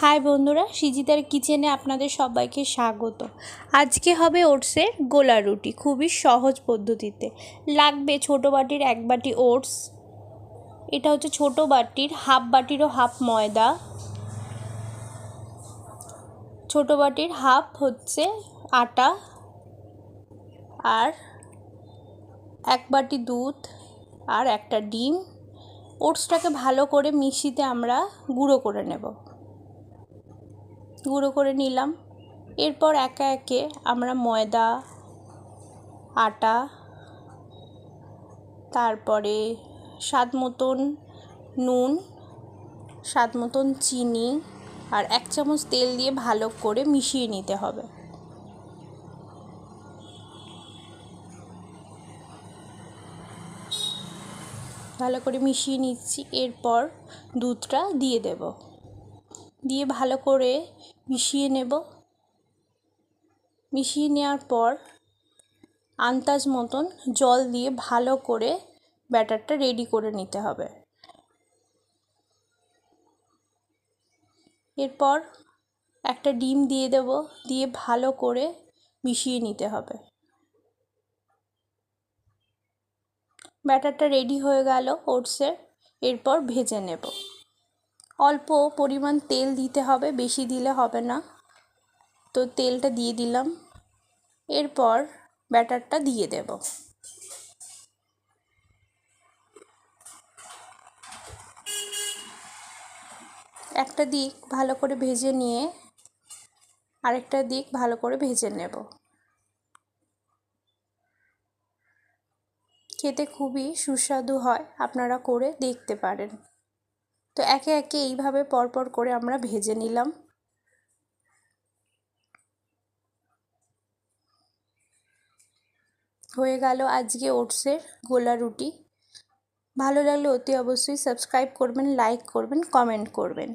High বন্ধুরা, সিজিতার কিচেনে আপনাদের সবাইকে স্বাগত। আজকে হবে ওটসের গোলা রুটি, খুবই সহজ পদ্ধতিতে। লাগবে ছোটো বাটির 1 বাটি ওটস, এটা হচ্ছে ছোটো বাটির হাফ বাটিরও হাফ ময়দা, ছোটো বাটির হাফ হচ্ছে আটা, আর 1 বাটি দুধ আর একটা ডিম। ওটসটাকে ভালো করে মিক্সিতে আমরা গুঁড়ো করে নেব। গুঁড়ো করে নিলাম। এরপর একে একে আমরা ময়দা, আটা, তারপরে স্বাদ মতন নুন, স্বাদ মতন চিনি আর 1 চামচ তেল দিয়ে ভালো করে মিশিয়ে নিতে হবে। ভালো করে মিশিয়ে নিচ্ছি। এরপর দুধটা দিয়ে দেব, দিয়ে ভালো করে মিশিয়ে নেব। মিশিয়ে নেওয়ার পর আন্দাজ মতন জল দিয়ে ভালো করে ব্যাটারটা রেডি করে নিতে হবে। এরপর একটা ডিম দিয়ে দেব, দিয়ে ভালো করে মিশিয়ে নিতে হবে। ব্যাটারটা রেডি হয়ে গেল ওটসের। এরপর ভেজে নেব। অল্প পরিমাণ তেল দিতে হবে, বেশি দিলে হবে না, তো তেলটা দিয়ে দিলাম। এরপর ব্যাটারটা দিয়ে দেব। একটা দিক ভালো করে ভেজে নিয়ে আরেকটা দিক ভালো করে ভেজে নেব। খেতে খুবই সুস্বাদু হয়, আপনারা করে দেখতে পারেন। তো একে একে এইভাবে পরপর করে আমরা ভেজে নিলাম। হয়ে গেল আজকে ওটসের গোলা রুটি। ভালো লাগলে অতি অবশ্যই সাবস্ক্রাইব করবেন, লাইক করবেন, কমেন্ট করবেন।